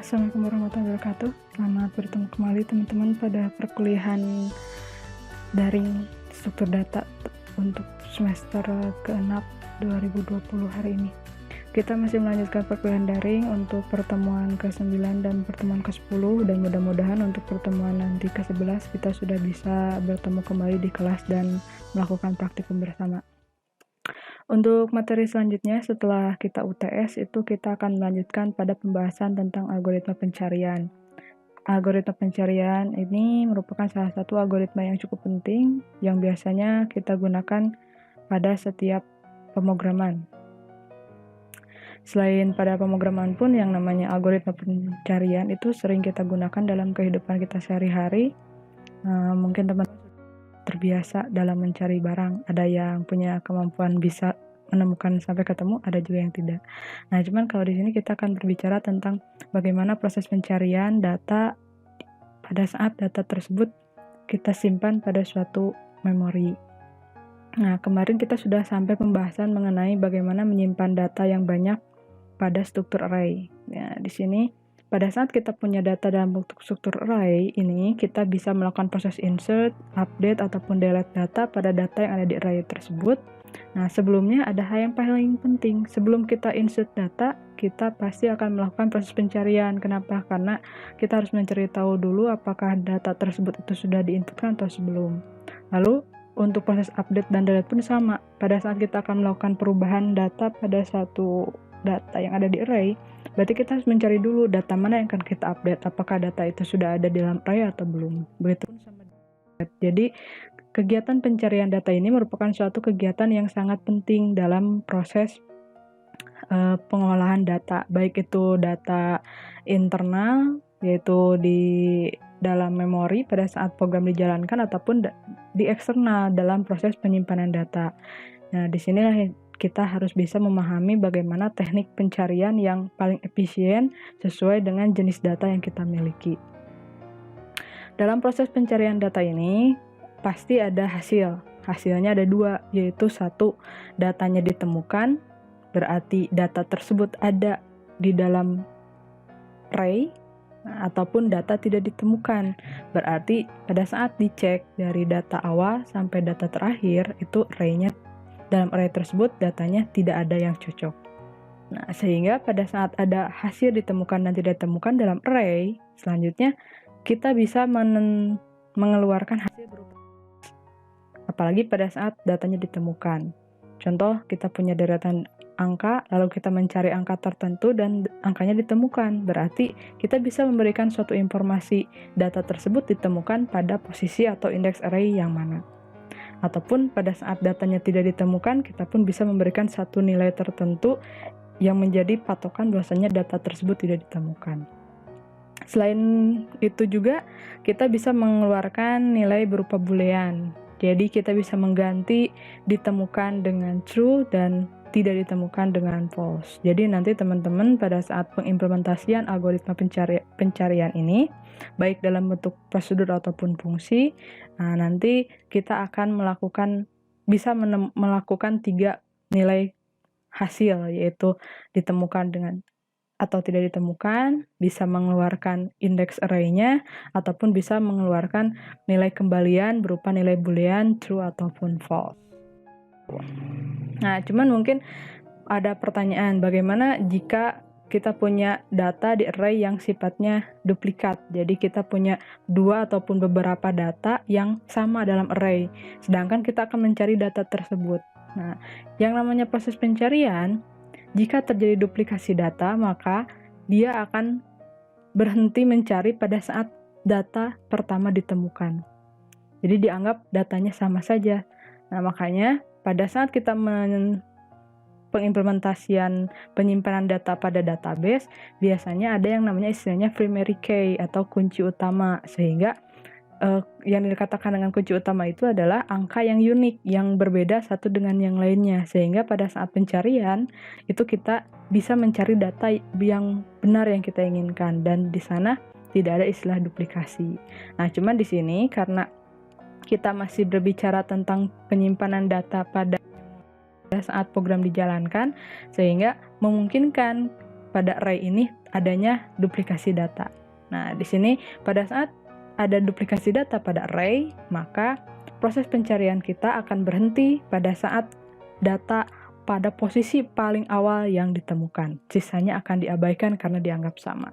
Assalamualaikum warahmatullahi wabarakatuh. Selamat bertemu kembali teman-teman pada perkuliahan daring struktur data untuk semester ke-6 2020 hari ini. Kita masih melanjutkan perkuliahan daring untuk pertemuan ke-9 dan pertemuan ke-10, dan mudah-mudahan untuk pertemuan nanti ke-11 kita sudah bisa bertemu kembali di kelas dan melakukan praktikum bersama. Untuk materi selanjutnya setelah kita UTS itu kita akan melanjutkan pada pembahasan tentang algoritma pencarian. Algoritma pencarian ini merupakan salah satu algoritma yang cukup penting yang biasanya kita gunakan pada setiap pemrograman. Selain pada pemrograman pun yang namanya algoritma pencarian itu sering kita gunakan dalam kehidupan kita sehari-hari. Mungkin teman-teman terbiasa dalam mencari barang, ada yang punya kemampuan bisa menemukan sampai ketemu, ada juga yang tidak. Nah, cuman kalau di sini kita akan berbicara tentang bagaimana proses pencarian data pada saat data tersebut kita simpan pada suatu memori. Nah, kemarin kita sudah sampai pembahasan mengenai bagaimana menyimpan data yang banyak pada struktur array. Nah, di sini pada saat kita punya data dalam bentuk struktur array ini, kita bisa melakukan proses insert, update, ataupun delete data pada data yang ada di array tersebut. Nah, sebelumnya ada hal yang paling penting. Sebelum kita insert data, kita pasti akan melakukan proses pencarian. Kenapa? Karena kita harus mencari tahu dulu apakah data tersebut itu sudah diinputkan atau sebelum. Lalu, untuk proses update dan delete pun sama. Pada saat kita akan melakukan perubahan data pada satu data yang ada di array, berarti kita harus mencari dulu data mana yang akan kita update, apakah data itu sudah ada di dalam array atau belum. Begitu pun sama. Jadi kegiatan pencarian data ini merupakan suatu kegiatan yang sangat penting dalam proses pengolahan data, baik itu data internal yaitu di dalam memori pada saat program dijalankan ataupun di eksternal dalam proses penyimpanan data. Nah, disinilah kita harus bisa memahami bagaimana teknik pencarian yang paling efisien sesuai dengan jenis data yang kita miliki. Dalam proses pencarian data ini, pasti ada hasil. Hasilnya ada dua, yaitu satu, datanya ditemukan, berarti data tersebut ada di dalam array, ataupun data tidak ditemukan. Berarti pada saat dicek dari data awal sampai data terakhir, itu array-nya dalam array tersebut datanya tidak ada yang cocok. Nah, sehingga pada saat ada hasil ditemukan dan tidak ditemukan dalam array, selanjutnya kita bisa mengeluarkan hasil berupa apalagi pada saat datanya ditemukan. Contoh, kita punya deretan angka, lalu kita mencari angka tertentu dan angkanya ditemukan. Berarti kita bisa memberikan suatu informasi data tersebut ditemukan pada posisi atau indeks array yang mana. Ataupun pada saat datanya tidak ditemukan, kita pun bisa memberikan satu nilai tertentu yang menjadi patokan bahwasanya data tersebut tidak ditemukan. Selain itu juga, kita bisa mengeluarkan nilai berupa boolean. Jadi kita bisa mengganti ditemukan dengan true dan tidak ditemukan dengan false. Jadi nanti teman-teman pada saat pengimplementasian algoritma pencarian ini, baik dalam bentuk prosedur ataupun fungsi, nanti kita akan bisa melakukan 3 nilai hasil, yaitu ditemukan dengan atau tidak ditemukan, bisa mengeluarkan indeks array-nya, ataupun bisa mengeluarkan nilai kembalian berupa nilai boolean true ataupun false. Nah, cuman mungkin ada pertanyaan, bagaimana jika kita punya data di array yang sifatnya duplikat? Jadi kita punya 2 ataupun beberapa data yang sama dalam array, sedangkan kita akan mencari data tersebut. Nah, yang namanya proses pencarian, jika terjadi duplikasi data, maka dia akan berhenti mencari pada saat data pertama ditemukan. Jadi dianggap datanya sama saja. Nah, makanya pada saat kita pengimplementasian penyimpanan data pada database, biasanya ada yang namanya istilahnya primary key atau kunci utama, sehingga yang dikatakan dengan kunci utama itu adalah angka yang unik, yang berbeda satu dengan yang lainnya, sehingga pada saat pencarian itu kita bisa mencari data yang benar yang kita inginkan, dan di sana tidak ada istilah duplikasi. Nah, cuman di sini karena kita masih berbicara tentang penyimpanan data pada saat program dijalankan, sehingga memungkinkan pada array ini adanya duplikasi data. Nah, di sini pada saat ada duplikasi data pada array, maka proses pencarian kita akan berhenti pada saat data pada posisi paling awal yang ditemukan. Sisanya akan diabaikan karena dianggap sama.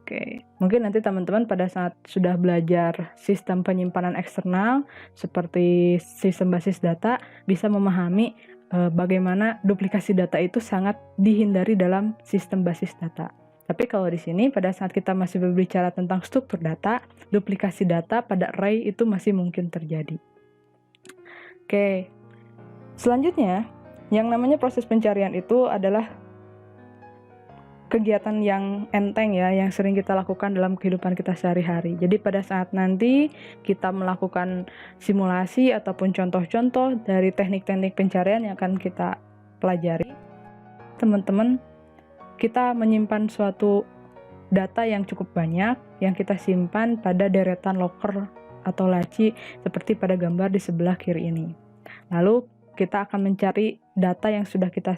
Oke, mungkin nanti teman-teman pada saat sudah belajar sistem penyimpanan eksternal seperti sistem basis data bisa memahami bagaimana duplikasi data itu sangat dihindari dalam sistem basis data. Tapi kalau di sini pada saat kita masih berbicara tentang struktur data, duplikasi data pada array itu masih mungkin terjadi. Oke, selanjutnya yang namanya proses pencarian itu adalah kegiatan yang enteng ya, yang sering kita lakukan dalam kehidupan kita sehari-hari. Jadi pada saat nanti kita melakukan simulasi ataupun contoh-contoh dari teknik-teknik pencarian yang akan kita pelajari, teman-teman, kita menyimpan suatu data yang cukup banyak yang kita simpan pada deretan loker atau laci seperti pada gambar di sebelah kiri ini. Lalu kita akan mencari data yang sudah kita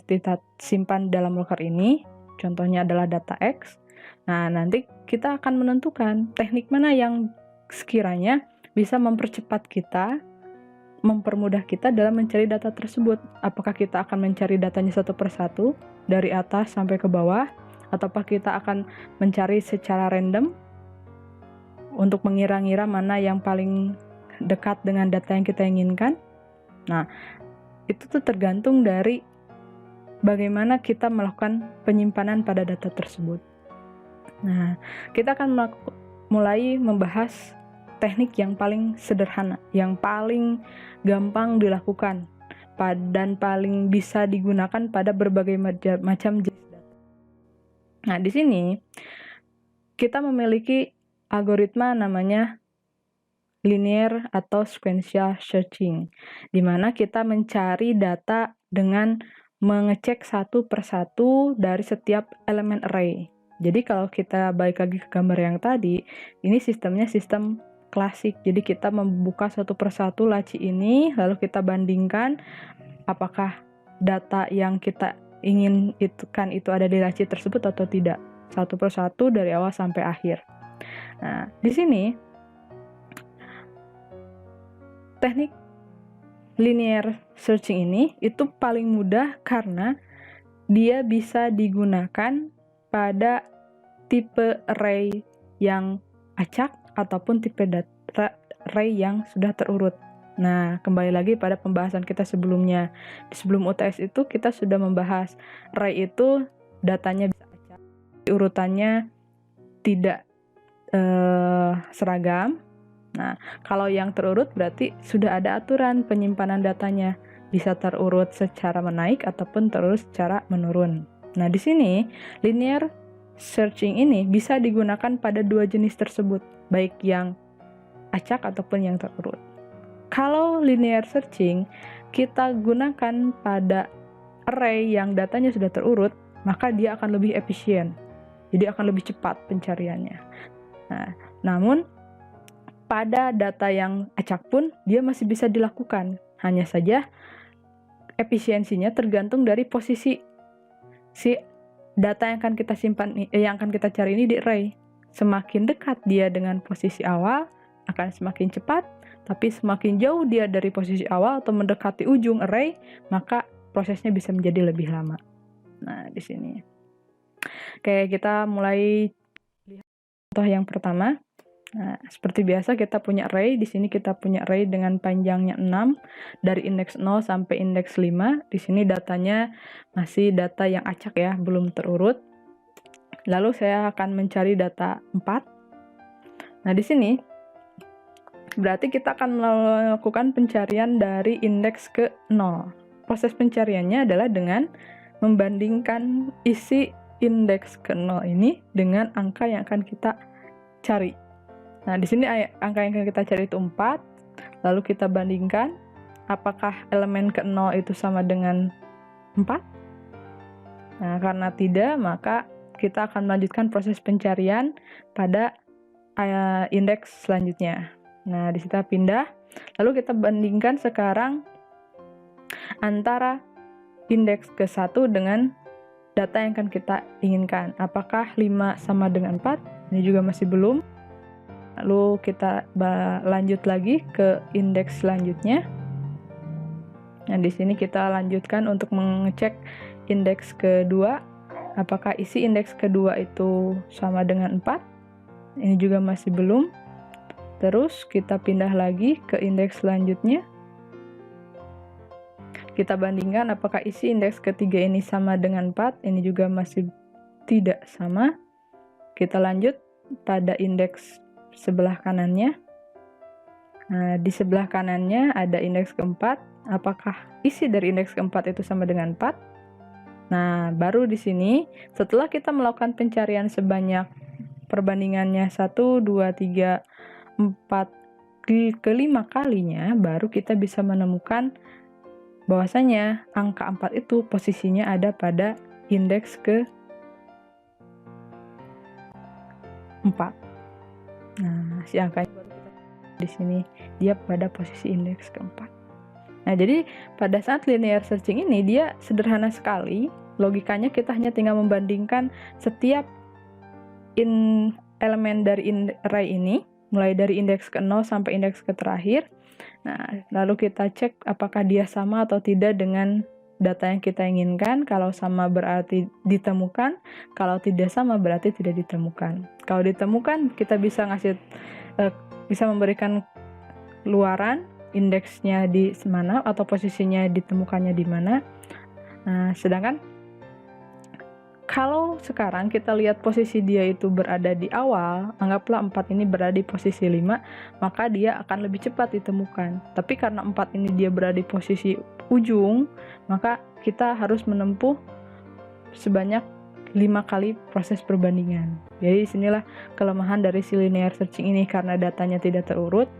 simpan dalam loker ini. Contohnya adalah data X. Nah, nanti kita akan menentukan teknik mana yang sekiranya bisa mempercepat kita, mempermudah kita dalam mencari data tersebut. Apakah kita akan mencari datanya satu persatu, dari atas sampai ke bawah, ataukah kita akan mencari secara random untuk mengira-ngira mana yang paling dekat dengan data yang kita inginkan. Nah, itu tuh tergantung dari bagaimana kita melakukan penyimpanan pada data tersebut. Nah, kita akan mulai membahas teknik yang paling sederhana, yang paling gampang dilakukan, dan paling bisa digunakan pada berbagai macam jenis data. Nah, di sini kita memiliki algoritma namanya linear atau sequential searching, di mana kita mencari data dengan mengecek satu persatu dari setiap elemen array. Jadi kalau kita balik lagi ke gambar yang tadi, ini sistemnya sistem klasik. Jadi kita membuka satu persatu laci ini, lalu kita bandingkan apakah data yang kita ingin itu ada di laci tersebut atau tidak. Satu persatu dari awal sampai akhir. Nah, di sini teknik linear searching ini itu paling mudah karena dia bisa digunakan pada tipe array yang acak ataupun tipe data array yang sudah terurut. Nah, kembali lagi pada pembahasan kita sebelumnya. Sebelum UTS itu kita sudah membahas array itu datanya bisa acak, urutannya tidak seragam. Nah, kalau yang terurut berarti sudah ada aturan penyimpanan datanya. Bisa terurut secara menaik ataupun terurut secara menurun. Nah, di sini linear searching ini bisa digunakan pada dua jenis tersebut, baik yang acak ataupun yang terurut. Kalau linear searching kita gunakan pada array yang datanya sudah terurut, maka dia akan lebih efisien. Jadi akan lebih cepat pencariannya. Nah, namun pada data yang acak pun dia masih bisa dilakukan. Hanya saja efisiensinya tergantung dari posisi si data yang akan kita simpan, yang akan kita cari ini di array. Semakin dekat dia dengan posisi awal akan semakin cepat, tapi semakin jauh dia dari posisi awal atau mendekati ujung array, maka prosesnya bisa menjadi lebih lama. Nah, di sini. Oke, kita mulai lihat contoh yang pertama. Nah, seperti biasa kita punya array. Di sini kita punya array dengan panjangnya 6 dari indeks 0 sampai indeks 5. Di sini datanya masih data yang acak ya, belum terurut. Lalu saya akan mencari data 4. Nah, di sini berarti kita akan melakukan pencarian dari indeks ke 0. Proses pencariannya adalah dengan membandingkan isi indeks ke 0 ini dengan angka yang akan kita cari. Nah, di sini angka yang akan kita cari itu 4, lalu kita bandingkan apakah elemen ke-0 itu sama dengan 4. Nah, karena tidak, maka kita akan melanjutkan proses pencarian pada indeks selanjutnya. Nah, di situ kita pindah, lalu kita bandingkan sekarang antara indeks ke-1 dengan data yang akan kita inginkan. Apakah 5 sama dengan 4? Ini juga masih belum. Lalu kita lanjut lagi ke indeks selanjutnya. Nah, di sini kita lanjutkan untuk mengecek indeks kedua. Apakah isi indeks kedua itu sama dengan 4? Ini juga masih belum. Terus kita pindah lagi ke indeks selanjutnya. Kita bandingkan apakah isi indeks ketiga ini sama dengan 4. Ini juga masih tidak sama. Kita lanjut pada indeks sebelah kanannya. Nah, di sebelah kanannya ada indeks keempat. Apakah isi dari indeks keempat itu sama dengan 4? Nah, baru di sini setelah kita melakukan pencarian sebanyak perbandingannya 1, 2, 3, 4 ke-5 kalinya, baru kita bisa menemukan bahwasanya angka 4 itu posisinya ada pada indeks ke-4. Nah, si angkanya baru kita di sini dia pada posisi indeks ke-4. Nah, jadi pada saat linear searching ini dia sederhana sekali. Logikanya kita hanya tinggal membandingkan setiap elemen dari array ini, mulai dari indeks ke-0 sampai indeks ke terakhir. Nah, lalu kita cek apakah dia sama atau tidak dengan data yang kita inginkan. Kalau sama berarti ditemukan, kalau tidak sama berarti tidak ditemukan. Kalau ditemukan, kita bisa bisa memberikan luaran indeksnya di mana atau posisinya ditemukannya di mana. Nah, sedangkan kalau sekarang kita lihat posisi dia itu berada di awal, anggaplah 4 ini berada di posisi 5, maka dia akan lebih cepat ditemukan. Tapi karena 4 ini dia berada di posisi ujung, maka kita harus menempuh sebanyak 5 kali proses perbandingan. Jadi disinilah kelemahan dari si linear searching ini, karena datanya tidak terurut.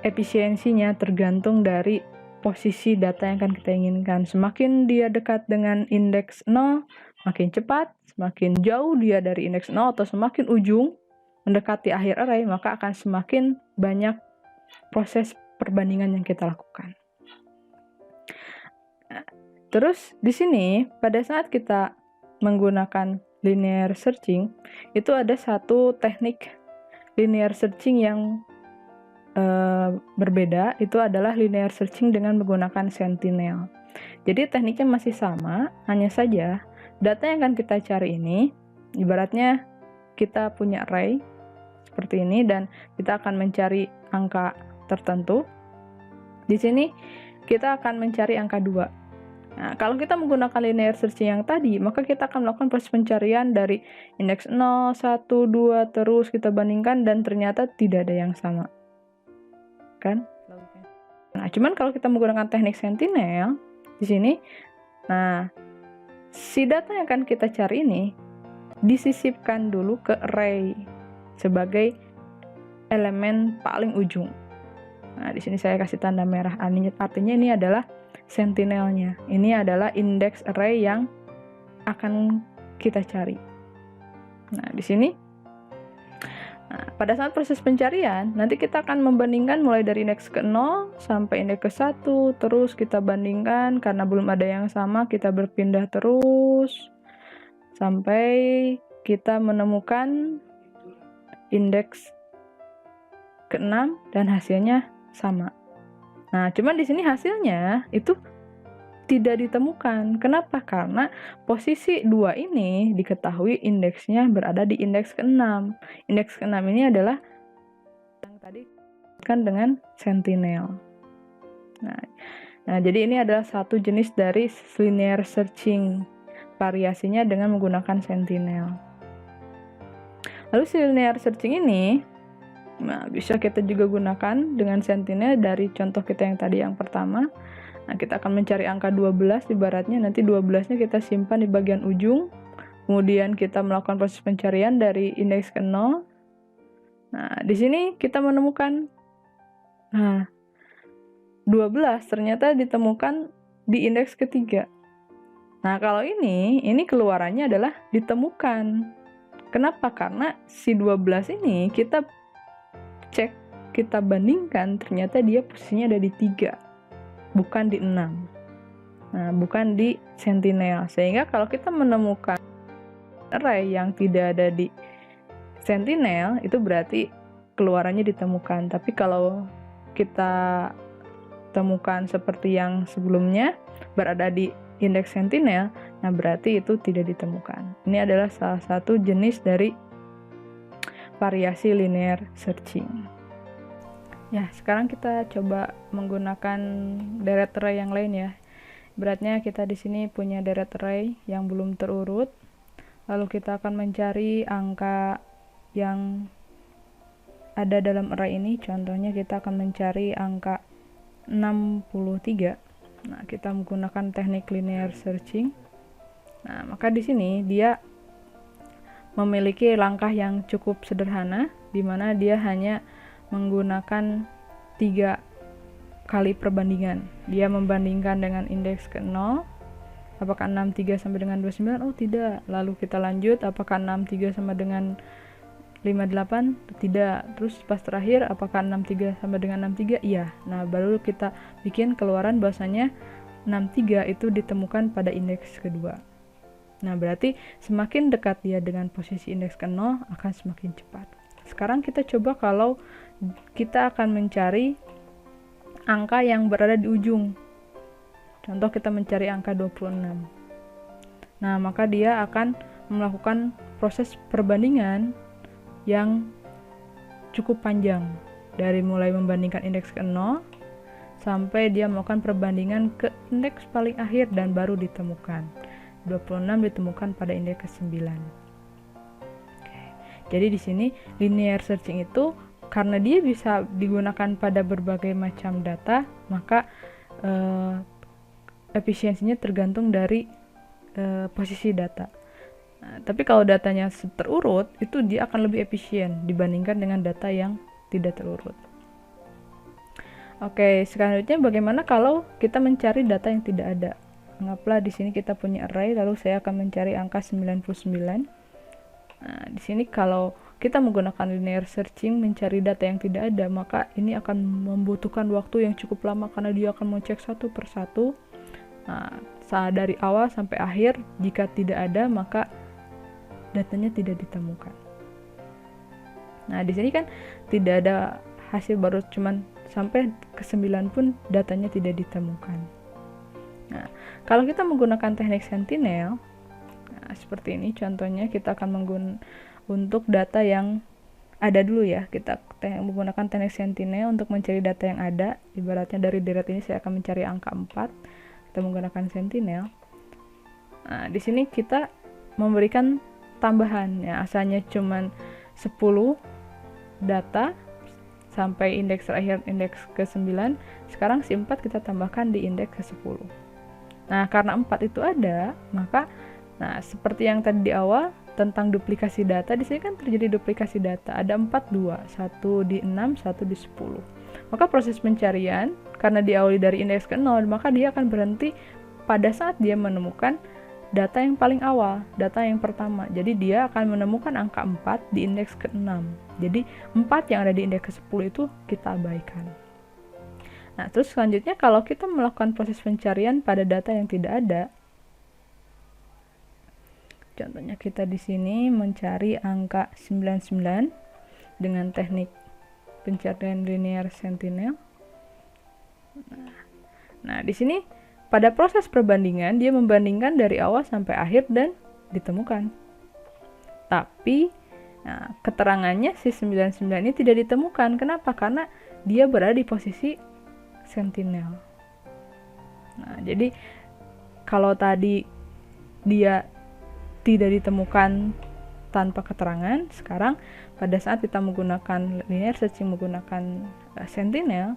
Efisiensinya tergantung dari posisi data yang akan kita inginkan. Semakin dia dekat dengan indeks 0, makin cepat. Semakin jauh dia dari indeks 0 atau semakin ujung mendekati akhir array, maka akan semakin banyak proses perbandingan yang kita lakukan. Nah, terus di sini pada saat kita menggunakan linear searching, itu ada satu teknik linear searching yang berbeda. Itu adalah linear searching dengan menggunakan sentinel. Jadi tekniknya masih sama, hanya saja data yang akan kita cari ini ibaratnya kita punya array seperti ini dan kita akan mencari angka tertentu. Di sini kita akan mencari angka 2. Nah, kalau kita menggunakan linear searching yang tadi, maka kita akan melakukan proses pencarian dari indeks 0, 1, 2, terus kita bandingkan dan ternyata tidak ada yang sama. Kan? Nah, cuman kalau kita menggunakan teknik sentinel di sini, nah, si data yang akan kita cari ini disisipkan dulu ke array sebagai elemen paling ujung. Nah, di sini saya kasih tanda merah, artinya ini adalah sentinelnya. Ini adalah indeks array yang akan kita cari. Nah, di sini pada saat proses pencarian, nanti kita akan membandingkan mulai dari indeks ke-0 sampai indeks ke-1, terus kita bandingkan, karena belum ada yang sama, kita berpindah terus, sampai kita menemukan indeks ke-6 dan hasilnya sama. Nah, cuman di sini hasilnya itu tidak ditemukan. Kenapa? Karena posisi 2 ini diketahui indeksnya berada di indeks ke-6. Indeks ke-6 ini adalah yang tadi kan dengan sentinel. Nah, jadi ini adalah satu jenis dari linear searching, variasinya dengan menggunakan sentinel. Lalu si linear searching ini bisa kita juga gunakan dengan sentinel dari contoh kita yang tadi yang pertama. Nah, kita akan mencari angka 12 ibaratnya, nanti 12-nya kita simpan di bagian ujung. Kemudian kita melakukan proses pencarian dari indeks ke-0. Nah, di sini kita menemukan 12 ternyata ditemukan di indeks ketiga. Nah, kalau ini keluarannya adalah ditemukan. Kenapa? Karena si 12 ini kita cek, kita bandingkan, ternyata dia posisinya ada di 3. Bukan di 6. bukan di Sentinel. Sehingga kalau kita menemukan array yang tidak ada di Sentinel, itu berarti keluarannya ditemukan. Tapi kalau kita temukan seperti yang sebelumnya berada di indeks Sentinel, berarti itu tidak ditemukan. Ini adalah salah satu jenis dari variasi linear searching. Ya, sekarang kita coba menggunakan deret array yang lain ya. Beratnya kita di sini punya deret array yang belum terurut. Lalu kita akan mencari angka yang ada dalam array ini. Contohnya kita akan mencari angka 63. Kita menggunakan teknik linear searching. Maka di sini dia memiliki langkah yang cukup sederhana, di mana dia hanya menggunakan 3 kali perbandingan. Dia membandingkan dengan indeks ke 0, apakah 63 sama dengan 29? Oh tidak. Lalu kita lanjut, apakah 63 sama dengan 58? Tidak. Terus pas terakhir, apakah 63 sama dengan 63? Iya. Baru kita bikin keluaran bahwasanya 63 itu ditemukan pada indeks kedua. Berarti semakin dekat dia dengan posisi indeks ke 0 akan semakin cepat. Sekarang kita coba kalau kita akan mencari angka yang berada di ujung. Contoh kita mencari angka 26. Maka dia akan melakukan proses perbandingan yang cukup panjang, dari mulai membandingkan indeks ke 0 sampai dia melakukan perbandingan ke indeks paling akhir dan baru ditemukan. 26 ditemukan pada indeks ke 9. Jadi di sini linear searching itu karena dia bisa digunakan pada berbagai macam data, maka efisiensinya tergantung dari posisi data. Tapi kalau datanya terurut, itu dia akan lebih efisien dibandingkan dengan data yang tidak terurut. Oke, selanjutnya bagaimana kalau kita mencari data yang tidak ada? Anggaplah di sini kita punya array, lalu saya akan mencari angka 99. Di sini kalau kita menggunakan linear searching mencari data yang tidak ada, maka ini akan membutuhkan waktu yang cukup lama karena dia akan mengecek satu persatu dari awal sampai akhir. Jika tidak ada, maka datanya tidak ditemukan. Di sini kan tidak ada hasil, baru cuman sampai ke 9 pun datanya tidak ditemukan. Kalau kita menggunakan teknik Sentinel, seperti ini contohnya, kita akan untuk data yang ada dulu ya. Kita menggunakan teknik Sentinel untuk mencari data yang ada. Ibaratnya dari deret ini saya akan mencari angka 4. Kita menggunakan Sentinel. Di sini kita memberikan tambahan ya, asalnya cuman 10 data sampai indeks terakhir indeks ke 9. Sekarang si 4 kita tambahkan di indeks ke 10. Karena 4 itu ada, maka seperti yang tadi di awal tentang duplikasi data, di sini kan terjadi duplikasi data. Ada 4, 2, 1 di 6, 1 di 10. Maka proses pencarian karena diawali dari indeks ke 0, maka dia akan berhenti pada saat dia menemukan data yang paling awal, data yang pertama. Jadi dia akan menemukan angka 4 di indeks ke 6. Jadi 4 yang ada di indeks ke 10 itu kita abaikan. Terus selanjutnya kalau kita melakukan proses pencarian pada data yang tidak ada, contohnya kita di sini mencari angka 99 dengan teknik pencarian linear Sentinel. Di sini pada proses perbandingan dia membandingkan dari awal sampai akhir dan ditemukan. Tapi keterangannya si 99 ini tidak ditemukan. Kenapa? Karena dia berada di posisi Sentinel. Jadi kalau tadi dia tidak ditemukan tanpa keterangan, sekarang pada saat kita menggunakan linear searching menggunakan Sentinel,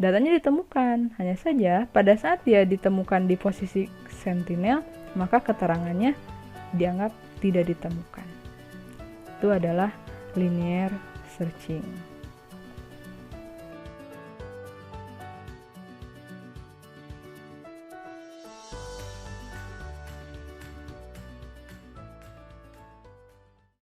datanya ditemukan. Hanya saja pada saat dia ditemukan di posisi Sentinel, maka keterangannya dianggap tidak ditemukan. Itu adalah linear searching.